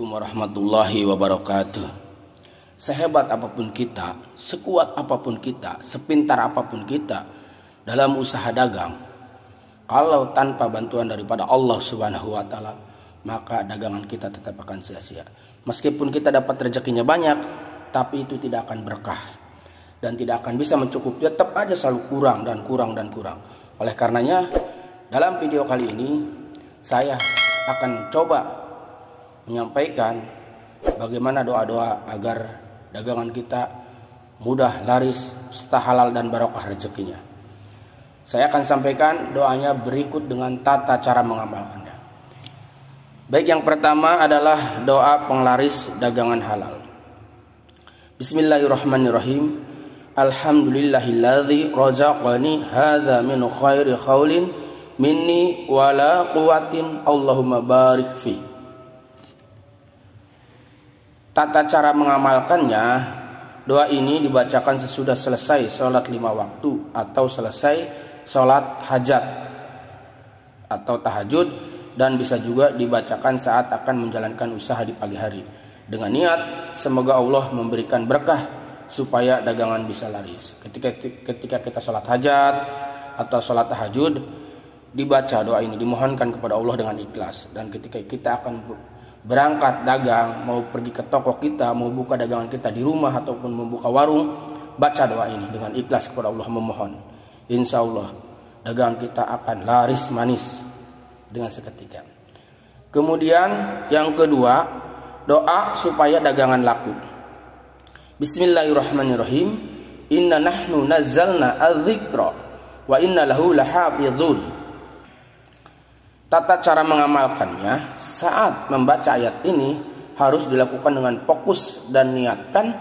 Assalamualaikum warahmatullahi wabarakatuh. Sehebat apapun kita, sekuat apapun kita, sepintar apapun kita dalam usaha dagang, kalau tanpa bantuan daripada Allah Subhanahu wa taala, maka dagangan kita tetap akan sia-sia. Meskipun kita dapat rezekinya banyak, tapi itu tidak akan berkah dan tidak akan bisa mencukupi, tetap aja selalu kurang dan kurang dan kurang. Oleh karenanya, dalam video kali ini saya akan coba menyampaikan bagaimana doa-doa agar dagangan kita mudah laris, serta halal dan barokah rezekinya. Saya akan sampaikan doanya berikut dengan tata cara mengamalkannya. Baik, yang pertama adalah doa penglaris dagangan halal. Bismillahirrahmanirrahim. Alhamdulillahilladzi razaqani hadza min khairi qaulin minni wala quwwatin Allahumma barik fi. Tata cara mengamalkannya, doa ini dibacakan sesudah selesai sholat 5 waktu atau selesai sholat hajat atau tahajud, dan bisa juga dibacakan saat akan menjalankan usaha di pagi hari dengan niat semoga Allah memberikan berkah supaya dagangan bisa laris. Ketika kita sholat hajat atau sholat tahajud, dibaca doa ini, dimohonkan kepada Allah dengan ikhlas. Dan ketika kita akan berangkat dagang, mau pergi ke toko kita, mau buka dagangan kita di rumah ataupun membuka warung, baca doa ini dengan ikhlas kepada Allah, memohon. Insya Allah dagangan kita akan laris manis dengan seketika. Kemudian yang kedua, doa supaya dagangan laku. Bismillahirrahmanirrahim. Inna nahnu nazzalna adz-dzikra wa inna lahu lahafizun. Tata cara mengamalkannya, saat membaca ayat ini harus dilakukan dengan fokus dan niatkan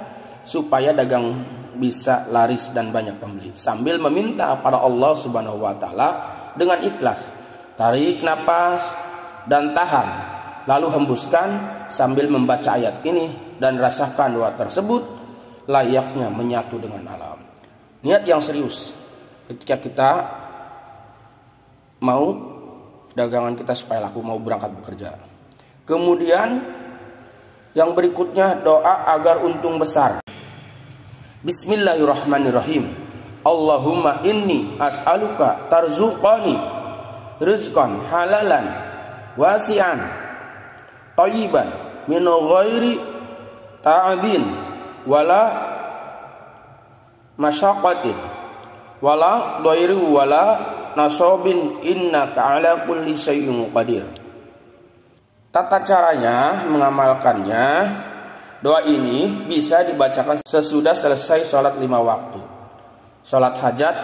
supaya dagang bisa laris dan banyak pembeli, sambil meminta pada Allah Subhanahu wa taala dengan ikhlas. Tarik napas dan tahan, lalu hembuskan sambil membaca ayat ini dan rasakan doa tersebut layaknya menyatu dengan alam. Niat yang serius ketika kita mau dagangan kita supaya laku, mau berangkat bekerja. Kemudian yang berikutnya, doa agar untung besar. Bismillahirrahmanirrahim. Allahumma inni as'aluka tarzuqani rizqan halalan wasi'an thayyiban min ghairi ta'abin wala masyaqqatin wala dhairi wala nasobin innaka ala kulli syai'in qadir. Tata caranya mengamalkannya, doa ini bisa dibacakan sesudah selesai sholat 5 waktu, sholat hajat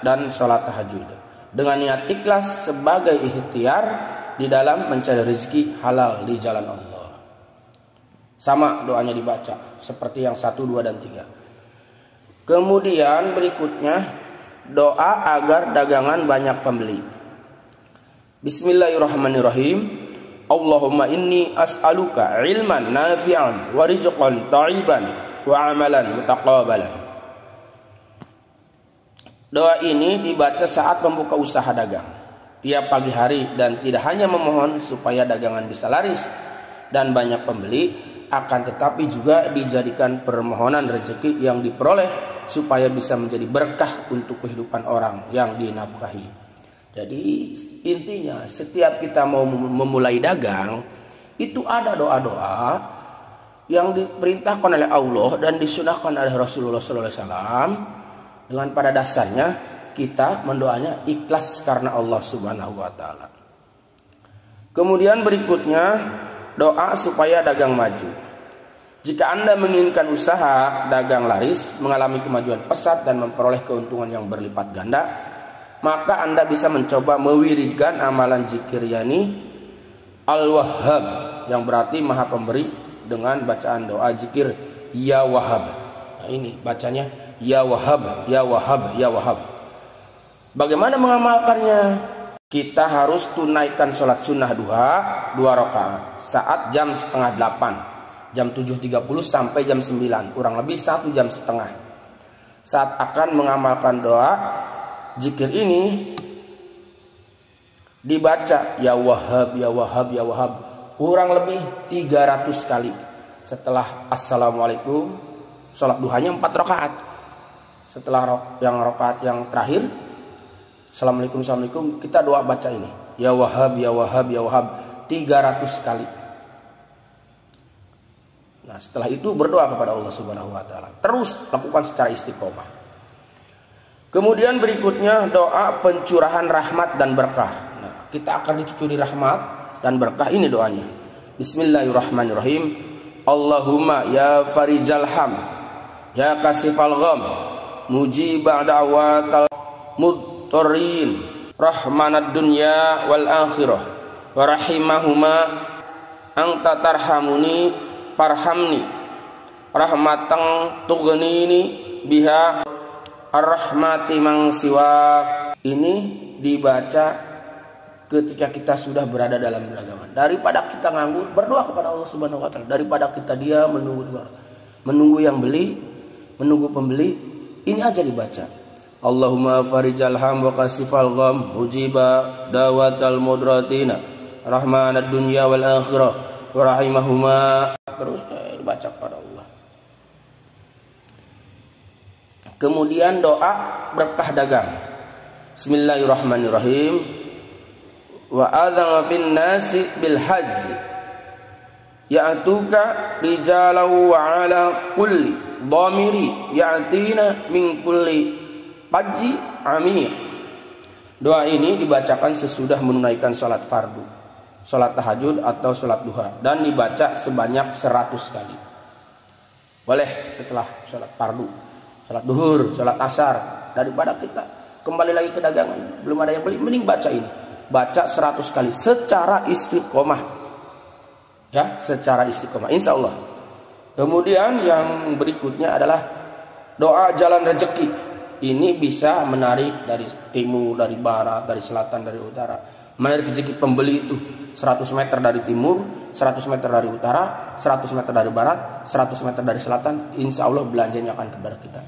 dan sholat tahajud, dengan niat ikhlas sebagai ikhtiar di dalam mencari rezeki halal di jalan Allah. Sama doanya dibaca seperti yang 1, 2, dan 3. Kemudian berikutnya, doa agar dagangan banyak pembeli. Bismillahirrahmanirrahim. Allahumma inni as'aluka ilman nafi'an wa rizqan thayyiban wa amalan mutaqabbalan. Doa ini dibaca saat membuka usaha dagang tiap pagi hari, dan tidak hanya memohon supaya dagangan bisa laris dan banyak pembeli, akan tetapi juga dijadikan permohonan rezeki yang diperoleh supaya bisa menjadi berkah untuk kehidupan orang yang dinafkahi. Jadi intinya, setiap kita mau memulai dagang, itu ada doa-doa yang diperintahkan oleh Allah dan disunahkan oleh Rasulullah SAW. Dengan pada dasarnya kita mendoanya ikhlas karena Allah Subhanahu wa taala. Kemudian berikutnya, doa supaya dagang maju. Jika Anda menginginkan usaha dagang laris, mengalami kemajuan pesat dan memperoleh keuntungan yang berlipat ganda, maka Anda bisa mencoba mewiridkan amalan zikir, yakni Al-Wahhab, yang berarti Maha Pemberi, dengan bacaan doa zikir Ya Wahhab. Nah, ini bacanya Ya Wahhab, Ya Wahhab, Ya Wahhab. Bagaimana mengamalkannya? Kita harus tunaikan sholat sunnah duha 2 rakaat saat jam setengah 8, jam 7.30 sampai jam 9, kurang lebih 1 jam setengah. Saat akan mengamalkan doa zikir ini, dibaca Ya Wahhab, Ya Wahhab, Ya Wahhab kurang lebih 300 kali. Setelah assalamualaikum, sholat duhanya 4 rakaat. Setelah yang rakaat yang terakhir, assalamualaikum, kita doa baca ini, ya Wahhab ya Wahhab ya Wahhab 300 kali. Nah, setelah itu berdoa kepada Allah Subhanahu wa taala. Terus lakukan secara istiqomah. Kemudian berikutnya doa pencurahan rahmat dan berkah. Nah, kita akan dicuri rahmat dan berkah. Ini doanya. Bismillahirrahmanirrahim. Allahumma ya farizal ham, ya kasifal gham, mujibah da'watal mudtarrin, rahmanad dunya wal akhirah, wa rahimahuma, anta tarhamuni farhamni rahmatan tughnini biha ar-rahmati mang siwak. Ini dibaca ketika kita sudah berada dalam dagangan. Daripada kita nganggur, berdoa kepada Allah Subhanahu wa taala. Daripada kita diam menunggu yang beli, menunggu pembeli, ini aja dibaca. Allahumma farijal ham wa kasifal gham, mujiba dawatal mudratina, rahmanad dunya wal akhirah, wa rahimahuma. Terus dibaca kepada Allah. Kemudian doa berkah dagang. Bismillahirrahmanirrahim. Wa adzana fin nasi bil hajj ya'tuka rijalan wa ala kulli dhamiri ya'tina min kulli fajji amir. Doa ini dibacakan sesudah menunaikan salat fardu, salat tahajud atau salat duha, dan dibaca sebanyak 100 kali. Boleh setelah salat fardu, salat duhur, salat asar. Daripada kita kembali lagi ke dagangan, belum ada yang beli, mending baca ini. Baca 100 kali secara istiqomah. Ya, secara istiqomah insya Allah. Kemudian yang berikutnya adalah doa jalan rezeki. Ini bisa menarik dari timur, dari barat, dari selatan, dari utara. Menarik rezeki pembeli itu 100 meter dari timur, 100 meter dari utara, 100 meter dari barat, 100 meter dari selatan. Insya Allah belanjanya akan kepada kita.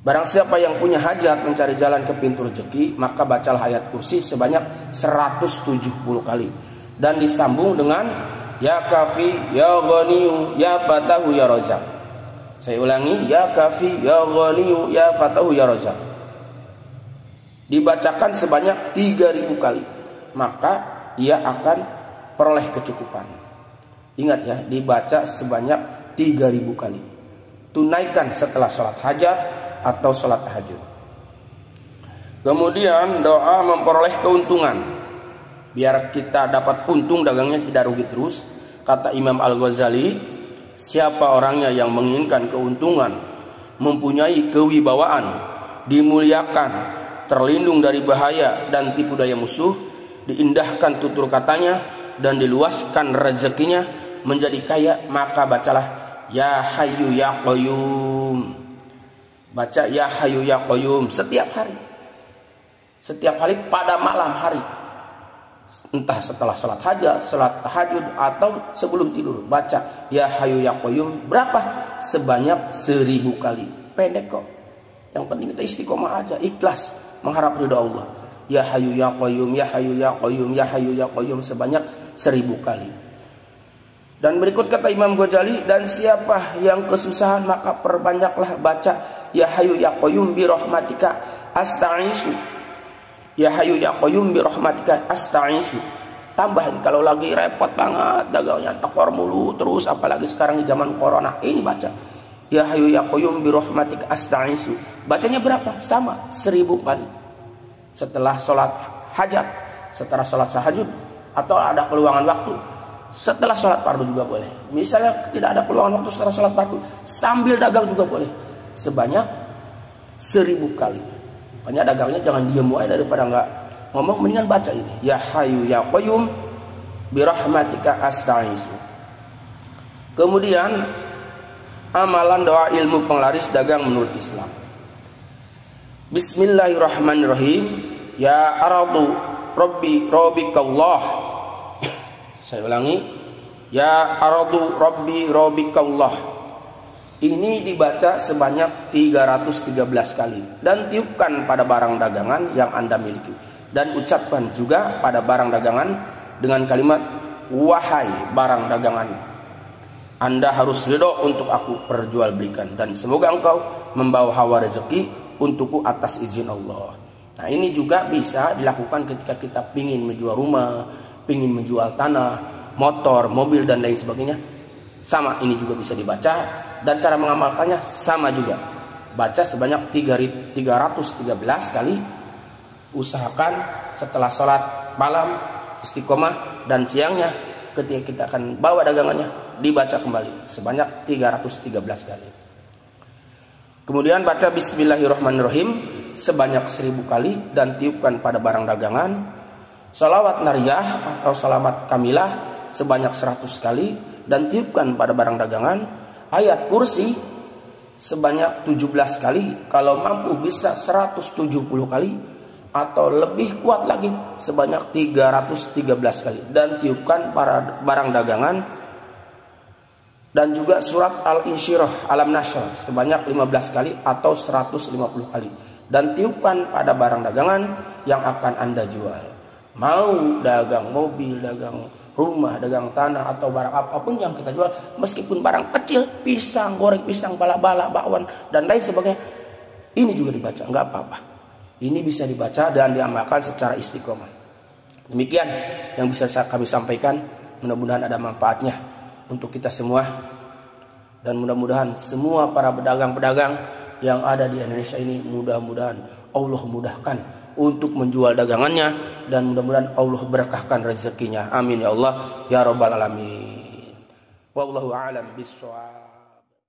Barang siapa yang punya hajat mencari jalan ke pintu rezeki, maka bacalah ayat kursi sebanyak 170 kali. Dan disambung dengan ya kafi, ya ghaniyu, ya fatahu, ya rozak. Saya ulangi, ya kafi, ya ghaniyu, ya fatahu, ya rozak. Dibacakan sebanyak 3000 kali, maka ia akan peroleh kecukupan. Ingat ya, dibaca sebanyak 3000 kali. Tunaikan setelah sholat hajat atau sholat tahajud. Kemudian doa memperoleh keuntungan, biar kita dapat untung, dagangnya tidak rugi terus. Kata Imam Al-Ghazali, siapa orangnya yang menginginkan keuntungan, mempunyai kewibawaan, dimuliakan, terlindung dari bahaya dan tipu daya musuh, diindahkan tutur katanya, dan diluaskan rezekinya, menjadi kaya, maka bacalah ya Hayyu ya Qayyum. Baca ya Hayyu ya Qayyum setiap hari. Setiap hari pada malam hari. Entah setelah sholat hajat, sholat tahajud, atau sebelum tidur. Baca ya Hayyu ya Qayyum berapa? Sebanyak 1000 kali. Pendek kok. Yang penting kita istiqomah aja, ikhlas, mengharap ridha Allah. Ya Hayyu ya Qayyum, ya Hayyu ya Qayyum, ya Hayyu ya Qayyum sebanyak 1000 kali. Dan berikut kata Imam Ghazali, dan siapa yang kesusahan maka perbanyaklah baca ya Hayyu ya Qayyum bi rahmatika asta'isu. Ya Hayyu ya Qayyum bi rahmatika asta'isu. Tambahin kalau lagi repot banget, dagangnya tekor mulu terus, apalagi sekarang di zaman corona, ini baca ya Hayyu ya Qayyum bi rahmatika asta'isu. Bacanya berapa? Sama 1000 kali. Setelah sholat hajat, setelah sholat tahajud, atau ada keluangan waktu, setelah sholat fardu juga boleh. Misalnya tidak ada peluang waktu setelah sholat fardu, sambil dagang juga boleh. Sebanyak 1000 kali. Makanya dagangnya jangan diem aja, daripada nggak ngomong, mendingan baca ini. Ya Hayyu ya Qayyum birahmatika asta'izu. Kemudian amalan doa ilmu penglaris dagang menurut Islam. Bismillahirrahmanirrahim. Ya aradu rabbi rabbikallah. Saya ulangi, ya aradu rabbi rabbikallah. Ini dibaca sebanyak 313 kali. Dan tiupkan pada barang dagangan yang Anda miliki. Dan ucapkan juga pada barang dagangan dengan kalimat wahai barang dagangan, Anda harus ridho untuk aku perjualbelikan, dan semoga engkau membawa hawa rezeki untukku atas izin Allah. Nah, ini juga bisa dilakukan ketika kita ingin menjual rumah, ingin menjual tanah, motor, mobil, dan lain sebagainya. Sama, ini juga bisa dibaca, dan cara mengamalkannya sama juga. Baca sebanyak 313 kali. Usahakan setelah sholat malam istiqomah, dan siangnya ketika kita akan bawa dagangannya dibaca kembali sebanyak 313 kali. Kemudian baca bismillahirrahmanirrahim sebanyak 1000 kali dan tiupkan pada barang dagangan. Salawat nariyah atau salamat kamilah sebanyak 100 kali dan tiupkan pada barang dagangan. Ayat kursi sebanyak 17 kali, kalau mampu bisa 170 kali, atau lebih kuat lagi sebanyak 313 kali, dan tiupkan para barang dagangan. Dan juga surat Al-Insyirah Alam Nashr sebanyak 15 kali atau 150 kali, dan tiupkan pada barang dagangan yang akan Anda jual. Mau dagang mobil, dagang rumah, dagang tanah, atau barang apapun yang kita jual, meskipun barang kecil, pisang goreng, pisang bala-bala, bakwan, dan lain sebagainya, ini juga dibaca, nggak apa-apa. Ini bisa dibaca dan diamalkan secara istiqomah. Demikian yang bisa kami sampaikan. Mudah-mudahan ada manfaatnya untuk kita semua. Dan mudah-mudahan semua para pedagang-pedagang yang ada di Indonesia ini, mudah-mudahan Allah mudahkan untuk menjual dagangannya, dan mudah-mudahan Allah berkahkan rezekinya. Amin ya Allah ya rabbal alamin. Wallahu a'lam bishawab.